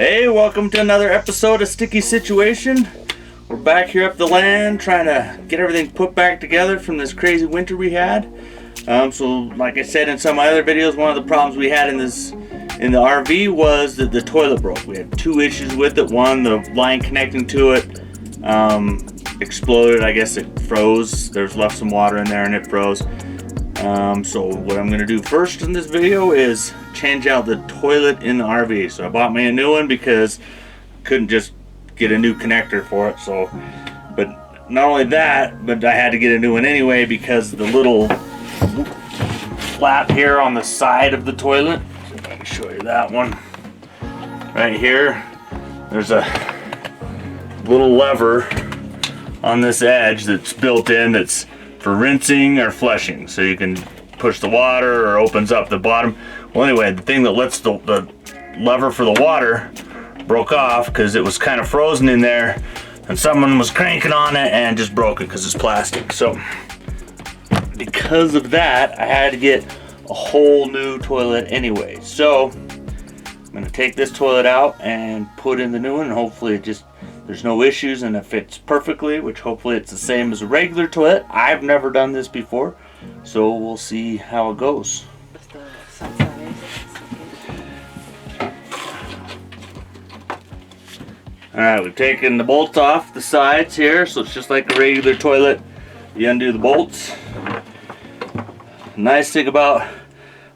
Hey, welcome to another episode of Sticky Situation. We're back here up the land trying to get everything put back together from this crazy winter we had. So like I said in some of my other videos, one of the problems we had in the RV was that the toilet broke. We had two issues with it. One, the line connecting to it exploded. I guess it froze. There's left some water in there and it froze. So what I'm going to do first in this video is change out the toilet in the RV. So I bought me a new one because I couldn't just get a new connector for it. So, but not only that, but I had to get a new one anyway because the little flap here on the side of the toilet. So if I can show you that one right here. There's a little lever on this edge that's built in that's for rinsing or flushing, so you can push the water or opens up the bottom. Well, anyway, the thing that lets the lever for the water broke off because it was kind of frozen in there, and someone was cranking on it and just broke it because it's plastic. So because of that, I had to get a whole new toilet anyway. So I'm gonna take this toilet out and put in the new one, and hopefully there's no issues and it fits perfectly, which hopefully it's the same as a regular toilet. I've never done this before, so we'll see how it goes. Alright, we've taken the bolts off the sides here, so it's just like a regular toilet. You undo the bolts. Nice thing about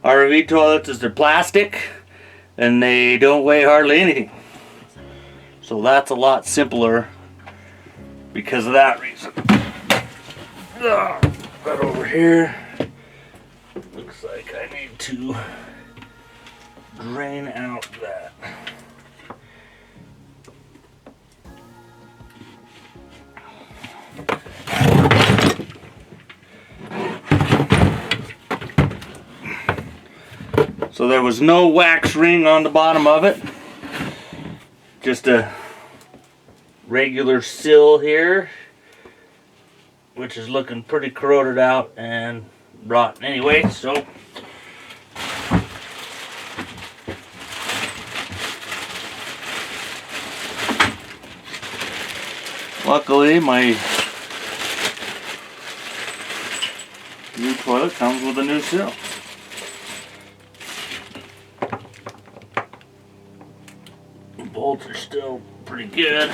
RV toilets is they're plastic and they don't weigh hardly anything. So that's a lot simpler because of that reason. Right over here. Looks like I need to drain out that. So there was no wax ring on the bottom of it. Just a regular sill here, which is looking pretty corroded out and rotten anyway. So luckily my new toilet comes with a new sill. Bolts are still pretty good.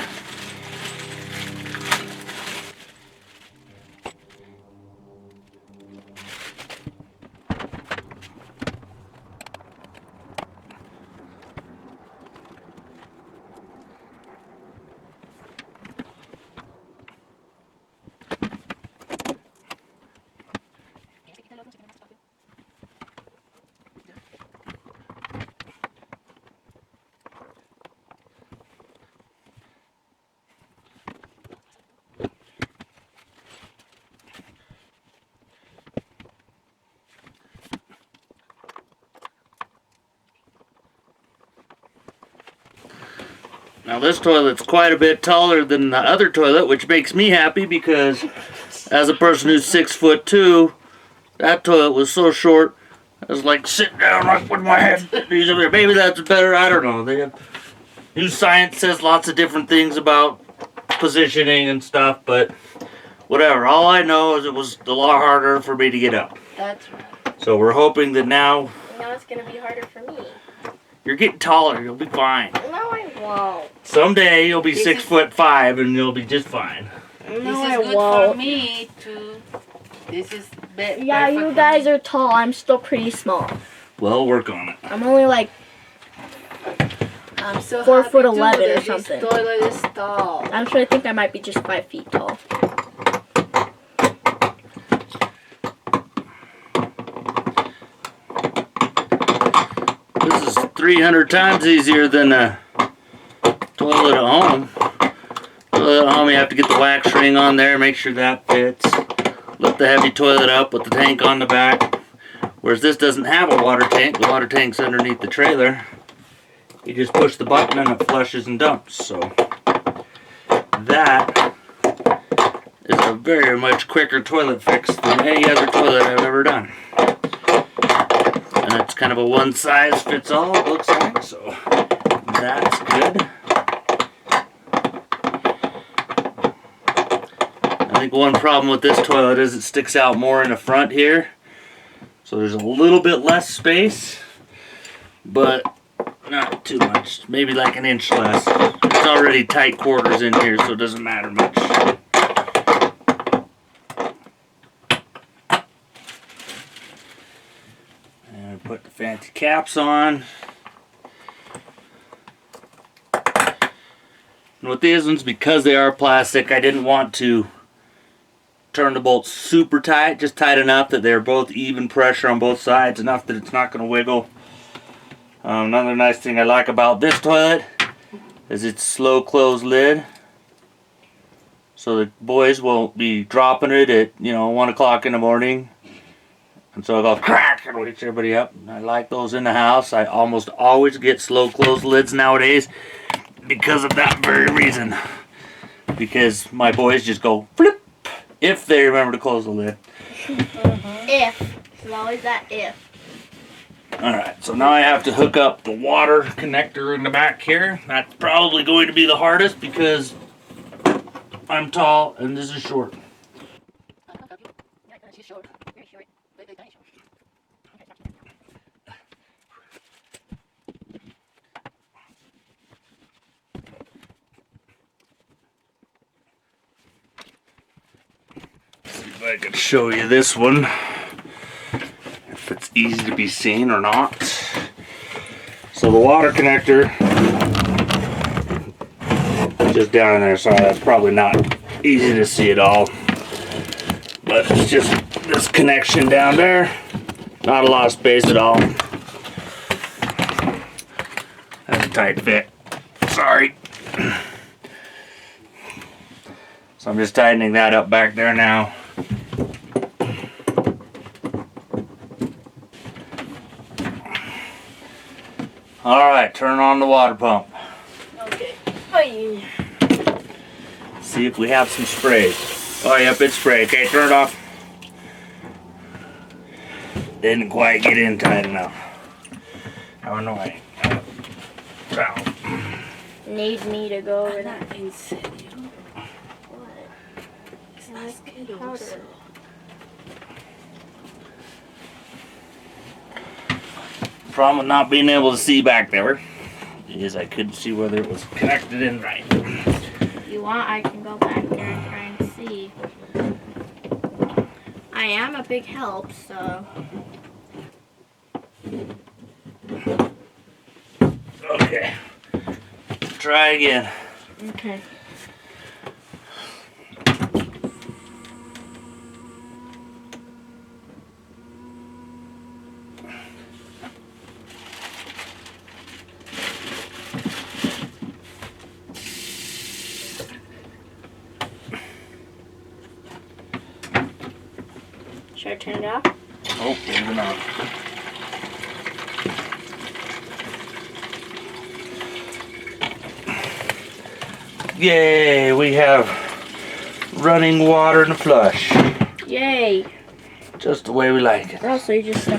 Now this toilet's quite a bit taller than the other toilet, which makes me happy because as a person who's 6'2", that toilet was so short, I was like sitting down like with my head. Maybe that's better, I don't know. New science says lots of different things about positioning and stuff, but whatever. All I know is it was a lot harder for me to get up. That's right. So we're hoping that now it's going to be harder for me. You're getting taller, you'll be fine. No, I won't. Someday you'll be 6'5" and you'll be just fine. No, This I is good won't. for me too. This is Yeah, you guys are tall. I'm still pretty small. We'll work on it. I'm only like I'm so 4'11" or something. This toilet is tall. Actually, I think I might be just 5 feet tall. This is 300 times easier than a toilet at home. Toilet at home, you have to get the wax ring on there, make sure that fits. Lift the heavy toilet up with the tank on the back. Whereas this doesn't have a water tank. The water tank's underneath the trailer. You just push the button and it flushes and dumps. So that is a very much quicker toilet fix than any other toilet I've ever done. And it's kind of a one size fits all, it looks like. So That's good. I think one problem with this toilet is it sticks out more in the front here. So there's a little bit less space, but not too much. Maybe like an inch less. It's already tight quarters in here, so it doesn't matter much. And put the fancy caps on. And with these ones, because they are plastic, I didn't want to turn the bolts super tight, just tight enough that they're both even pressure on both sides, enough that it's not going to wiggle. Another nice thing I like about this toilet is its slow close lid. So the boys won't be dropping it at 1 o'clock in the morning. And so I'll go crack and wakes everybody up. I like those in the house. I almost always get slow close lids nowadays because of that very reason. Because my boys just go flip if they remember to close the lid. If. There's always that if. Alright, so now I have to hook up the water connector in the back here. That's probably going to be the hardest because I'm tall and this is short. See if I can show you this one. If it's easy to be seen or not. So the water connector just down in there. Sorry, that's probably not easy to see at all. But it's just this connection down there. Not a lot of space at all. That's a tight fit. Sorry. So I'm just tightening that up back there now. Alright, turn on the water pump. Okay. Hey. See if we have some spray. Oh, yep, it's spray. Okay, turn it off. Didn't quite get in tight enough. How annoying. Need me to go over that. ¿En serio? What? Es asqueroso. Problem with not being able to see back there is I couldn't see whether it was connected in right. If you want, I can go back there and try and see. I am a big help, so. Okay. Try again. Okay. Should I turn it off? Oh, maybe not. Yay, we have running water in the flush. Yay! Just the way we like it. Oh, so you just step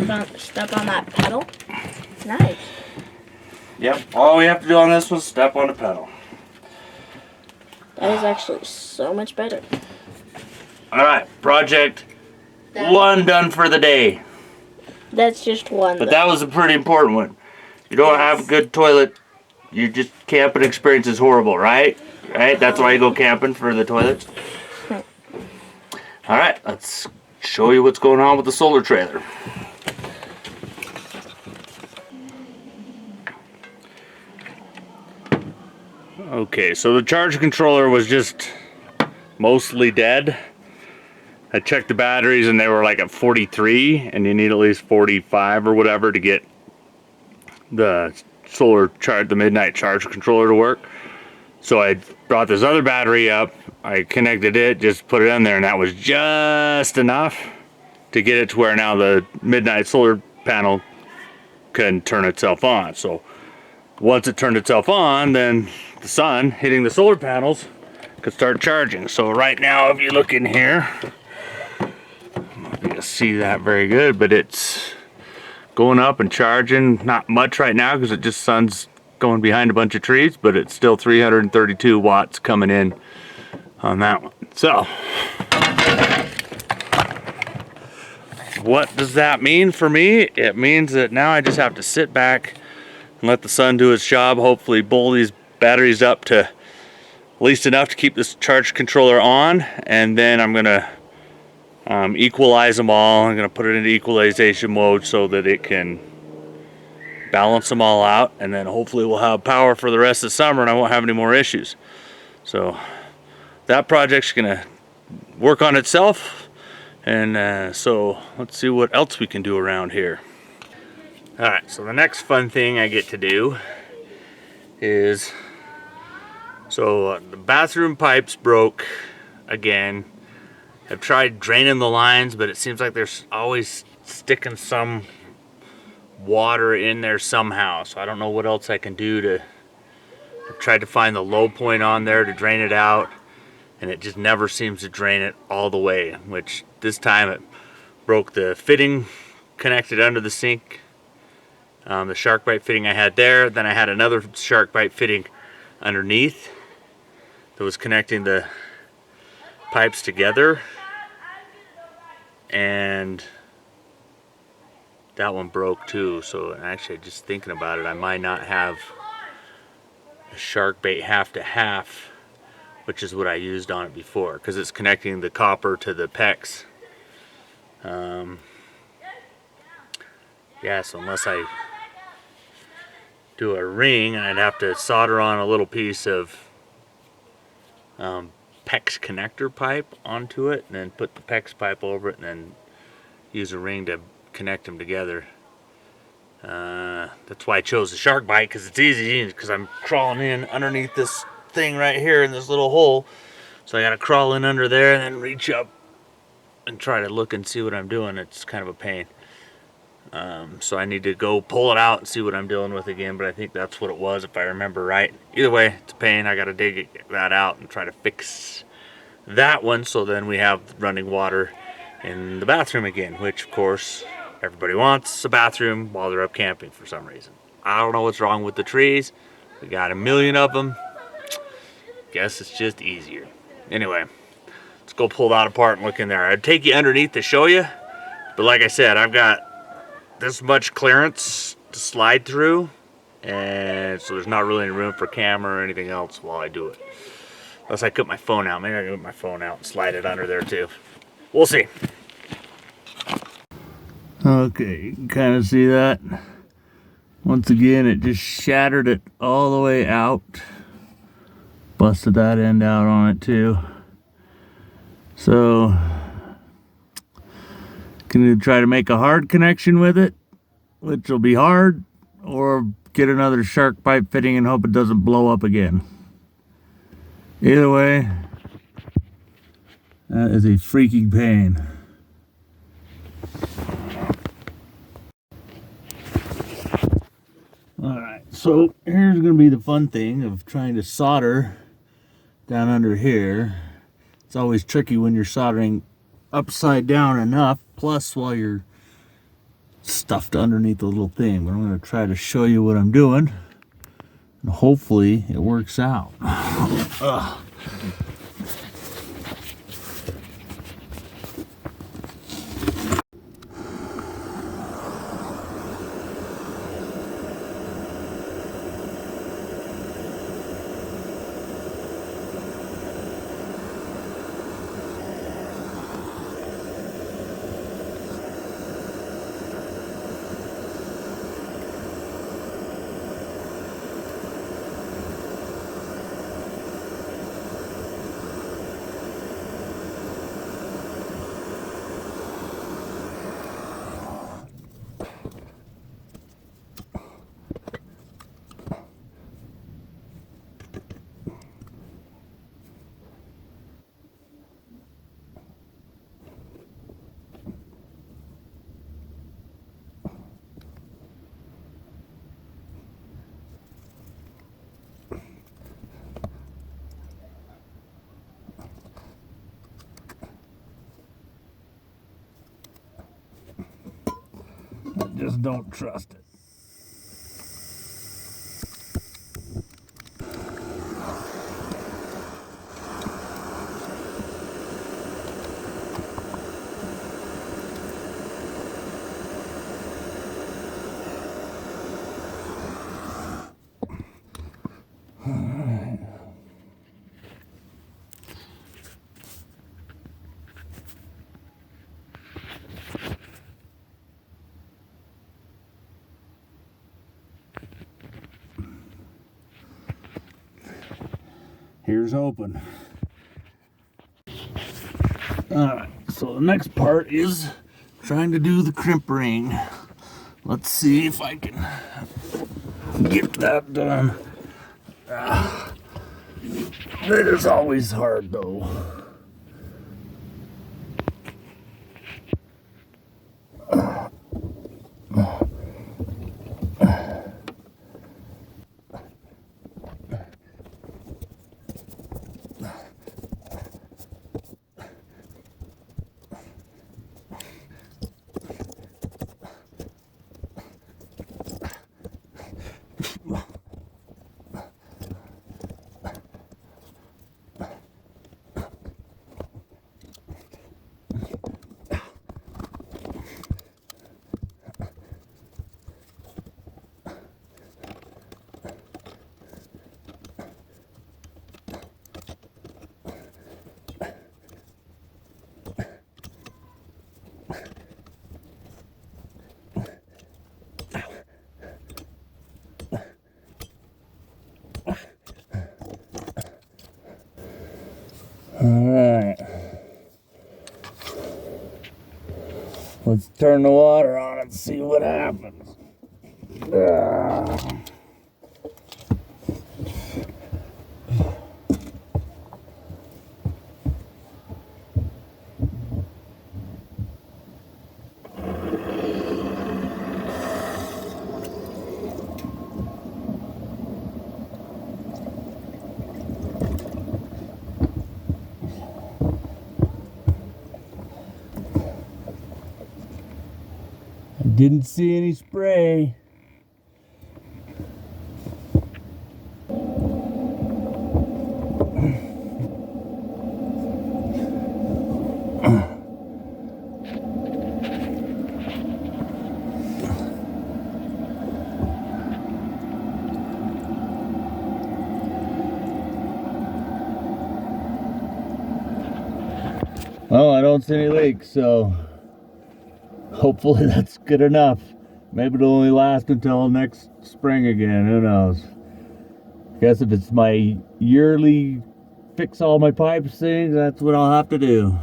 on that pedal? Nice. Yep, all we have to do on this was step on the pedal. That is actually so much better. Alright, project one done for the day. That's just one. But that was a pretty important one. You don't have a good toilet, you just camping experience is horrible, right? Right? That's why you go camping, for the toilets. Alright, let's show you what's going on with the solar trailer. Okay, so the charge controller was just mostly dead. I checked the batteries and they were like at 43, and you need at least 45 or whatever to get the solar charge, the midnight charge controller to work. So I brought this other battery up, I connected it, just put it in there, and that was just enough to get it to where now the midnight solar panel can turn itself on. So once it turned itself on, then the sun hitting the solar panels could start charging. So right now, if you look in here, I don't know if you can see that very good, but it's going up and charging. Not much right now because it just sun's going behind a bunch of trees, but it's still 332 watts coming in on that one. So what does that mean for me? It means that now I just have to sit back and let the sun do its job, hopefully bowl these batteries up to at least enough to keep this charge controller on, and then I'm gonna equalize them all. I'm gonna put it into equalization mode so that it can balance them all out, and then hopefully we'll have power for the rest of the summer and I won't have any more issues. So that project's gonna work on itself, and so let's see what else we can do around here. All right, so the next fun thing I get to do is, so the bathroom pipes broke again. I've tried draining the lines, but it seems like there's always sticking some water in there somehow. So I don't know what else I can do to, I've tried to find the low point on there to drain it out, and it just never seems to drain it all the way, which this time it broke the fitting connected under the sink, the shark bite fitting I had there. Then I had another shark bite fitting underneath that was connecting the pipes together, and that one broke too. So actually, just thinking about it, I might not have a shark bait half to half, which is what I used on it before, because it's connecting the copper to the PEX. Yeah, so unless I do a ring, I'd have to solder on a little piece of PEX connector pipe onto it, and then put the PEX pipe over it, and then use a ring to connect them together. That's why I chose the shark bite, because it's easy, because I'm crawling in underneath this thing right here in this little hole. So I gotta crawl in under there and then reach up and try to look and see what I'm doing. It's kind of a pain. So I need to go pull it out and see what I'm dealing with again, but I think that's what it was, if I remember right. Either way, it's a pain. I gotta dig that out and try to fix that one, so then we have running water in the bathroom again, which of course everybody wants a bathroom while they're up camping for some reason. I don't know what's wrong with the trees. We got a million of them. Guess it's just easier. Anyway, let's go pull that apart and look in there. I'd take you underneath to show you, but like I said, I've got this much clearance to slide through, and so there's not really any room for camera or anything else while I do it. Unless I put my phone out. Maybe I can put my phone out and slide it under there too. We'll see. Okay, you can kind of see that. Once again, it just shattered it all the way out. Busted that end out on it too. So, can either try to make a hard connection with it, which will be hard, or get another shark pipe fitting and hope it doesn't blow up again. Either way, that is a freaking pain. Alright, so here's going to be the fun thing of trying to solder down under here. It's always tricky when you're soldering upside down enough, plus while you're stuffed underneath the little thing. But I'm going to try to show you what I'm doing, and hopefully it works out. Ugh. I just don't trust it. Here's hoping. Alright, so the next part is trying to do the crimp ring. Let's see if I can get that done. It is always hard though. Alright. Let's turn the water on and see what happens. Didn't see any spray. Well, I don't see any leaks, so hopefully that's good enough. Maybe it'll only last until next spring again, who knows. Guess if it's my yearly fix all my pipes thing, that's what I'll have to do.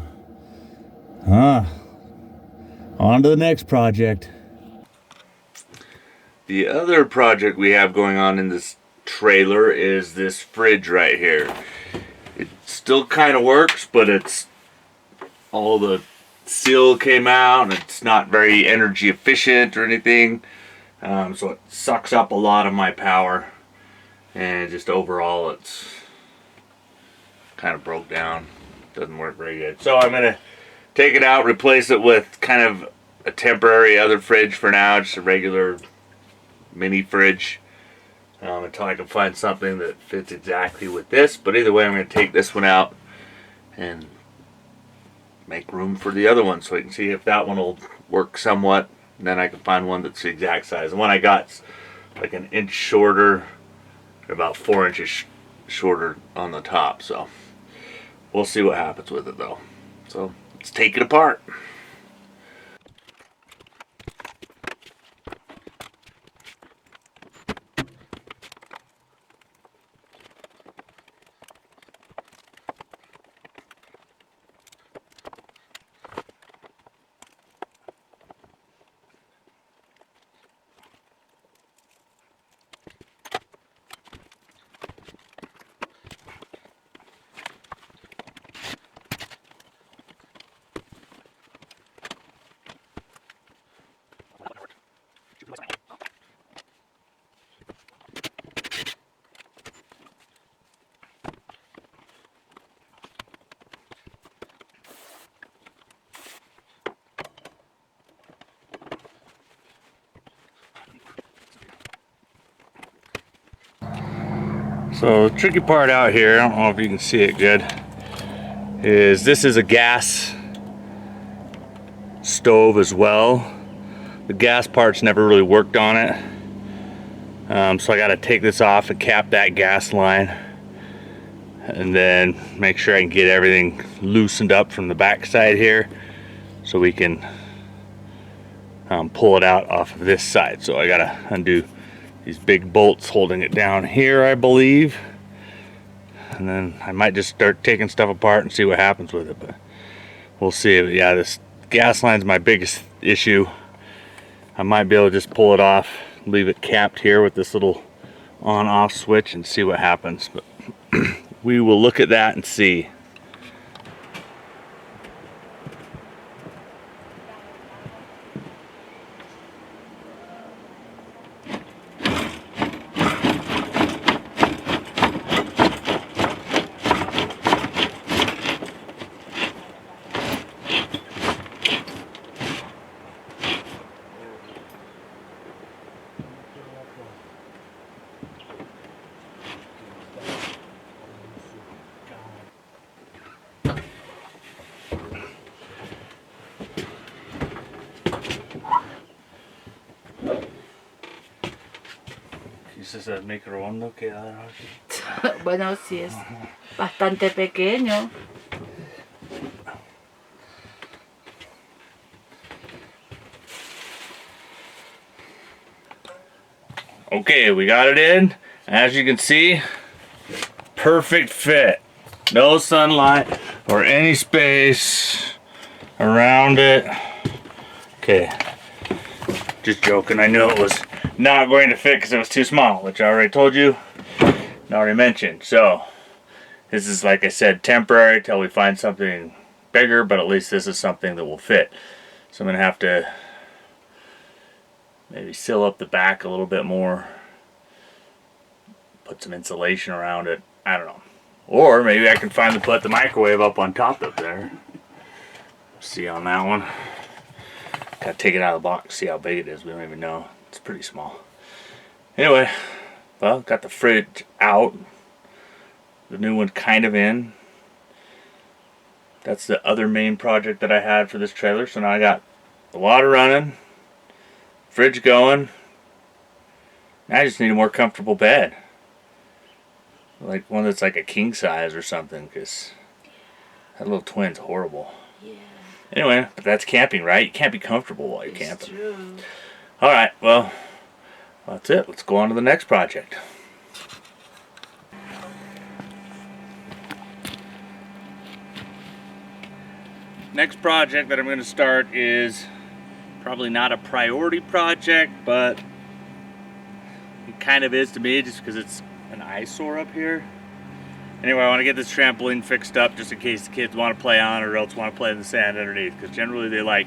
On to the next project. The other project we have going on in this trailer is this fridge right here. It still kind of works, but it's all the seal came out and it's not very energy efficient or anything, so it sucks up a lot of my power, and just overall it's kind of broke down, doesn't work very good. So I'm gonna take it out, replace it with kind of a temporary other fridge for now, just a regular mini fridge, until I can find something that fits exactly with this. But either way, I'm going to take this one out and make room for the other one so I can see if that one will work somewhat, and then I can find one that's the exact size. The one I got's like an inch shorter, about 4 inches shorter on the top, so we'll see what happens with it though. So let's take it apart. So the tricky part out here, I don't know if you can see it good, is this is a gas stove as well. The gas part's never really worked on it. So I got to take this off and cap that gas line, and then make sure I can get everything loosened up from the back side here so we can pull it out off of this side. So I got to undo these big bolts holding it down here, I believe. and then I might just start taking stuff apart and see what happens with it, but we'll see. But yeah, this gas line's my biggest issue. I might be able to just pull it off, leave it capped here with this little on-off switch and see what happens, but we will look at that and see. ¿Es el microondas que da? Bueno, sí es bastante pequeño. Okay, we got it in. As you can see, perfect fit. No sunlight or any space around it. Okay, just joking. I knew it was not going to fit because it was too small, which I already told you and already mentioned. So this is, like I said, temporary till we find something bigger, but at least this is something that will fit. So I'm gonna have to maybe seal up the back a little bit more, put some insulation around it. I don't know. Or maybe I can finally put the microwave up on top up there. See on that one. Gotta take it out of the box, see how big it is. We don't even know. It's pretty small. Anyway, well, got the fridge out. The new one kind of in. That's the other main project that I had for this trailer. So now I got the water running, fridge going. Now I just need a more comfortable bed. Like one that's like a king size or something, because that little twin's horrible. Yeah. Anyway, but that's camping, right? You can't be comfortable while you're camping. True. Alright, well, that's it. Let's go on to the next project. Next project that I'm going to start is probably not a priority project, but it kind of is to me just because it's an eyesore up here. Anyway, I want to get this trampoline fixed up just in case the kids want to play on it or else want to play in the sand underneath, because generally they like,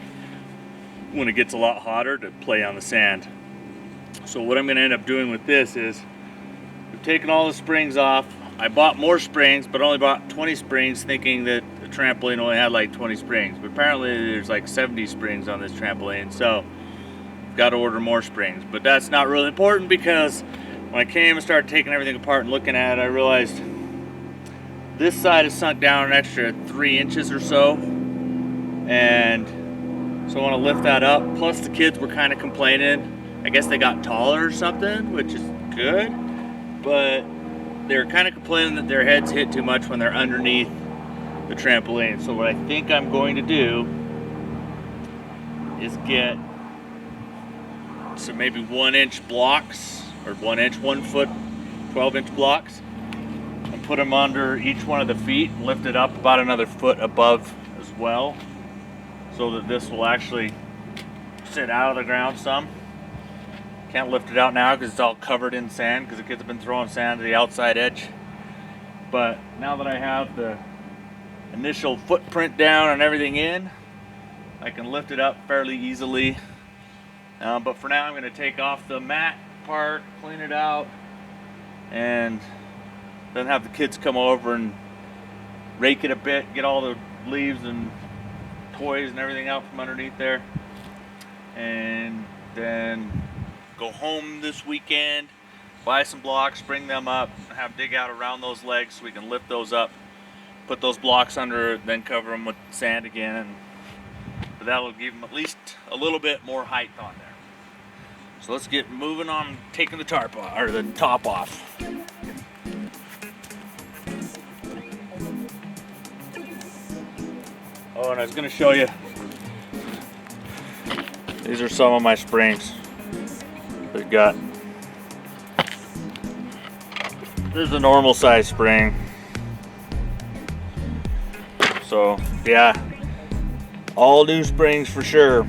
when it gets a lot hotter, to play on the sand. So what I'm going to end up doing with this is we've taken all the springs off. I bought more springs, but only bought 20 springs, thinking that the trampoline only had like 20 springs, but apparently there's like 70 springs on this trampoline, so I've got to order more springs. But that's not really important, because when I came and started taking everything apart and looking at it, I realized this side is sunk down an extra 3 inches or so, and so I want to lift that up. Plus the kids were kind of complaining. I guess they got taller or something, which is good, but they're kind of complaining that their heads hit too much when they're underneath the trampoline. So what I think I'm going to do is get some maybe 1-inch blocks, or 1 foot 12-inch blocks, and put them under each one of the feet, lift it up about another foot above as well, so that this will actually sit out of the ground some. Can't lift it out now because it's all covered in sand, because the kids have been throwing sand to the outside edge. But now that I have the initial footprint down and everything in, I can lift it up fairly easily. But for now I'm going to take off the mat part, clean it out, and then have the kids come over and rake it a bit, get all the leaves and toys and everything out from underneath there, and then go home this weekend, buy some blocks, bring them up, have dig out around those legs so we can lift those up, put those blocks under, then cover them with sand again, and but that'll give them at least a little bit more height on there. So let's get moving on, taking the tarp off, or the top off. Oh, and I was going to show you, these are some of my springs. They've got, there's a normal size spring, So yeah, all new springs for sure.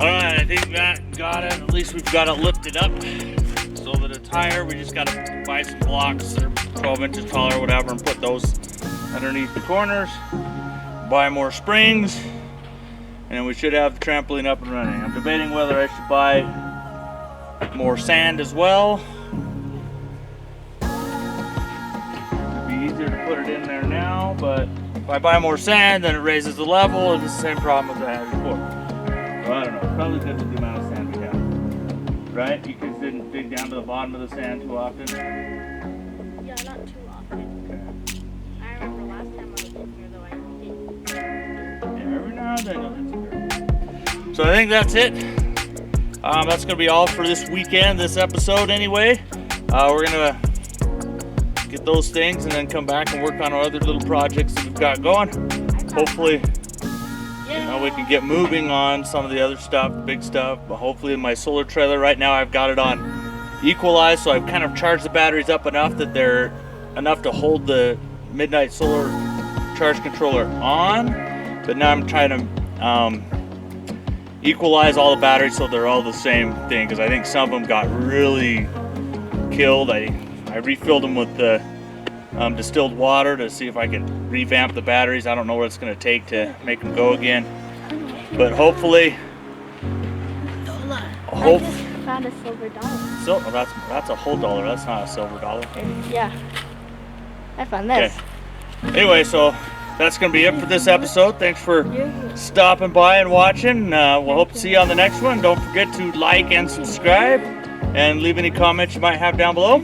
Alright, I think that got it. At least we've got it lifted up so that it's higher. We just got to buy some blocks that are 12 inches tall or whatever and put those underneath the corners. Buy more springs, and then we should have the trampoline up and running. I'm debating whether I should buy more sand as well. It'd be easier to put it in there now, but if I buy more sand, then it raises the level, and it's the same problem as I had before. So I don't know, probably because of the amount of sand we have. Right? You guys didn't dig down to the bottom of the sand too often? Yeah, not too often. Okay. I remember last time I was in here though, I did. Yeah, every now and then. So I think that's it. That's gonna be all for this weekend, this episode anyway. We're gonna get those things and then come back and work on our other little projects that we've got going. Hopefully, we can get moving on some of the other stuff, the big stuff. But hopefully my solar trailer right now, I've got it on equalized, so I've kind of charged the batteries up enough that they're enough to hold the midnight solar charge controller on. But now I'm trying to equalize all the batteries so they're all the same thing, because I think some of them got really killed. I refilled them with the distilled water to see if I can revamp the batteries. I don't know what it's going to take to make them go again, but hopefully. I just found a silver dollar. So that's a whole dollar. That's not a silver dollar. Yeah, I found this. Okay. Anyway, so that's going to be it for this episode. Thanks for stopping by and watching. We'll hope to see you on the next one. Don't forget to like and subscribe, and leave any comments you might have down below.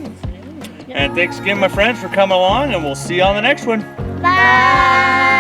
And thanks again, my friends, for coming along, and we'll see you on the next one. Bye.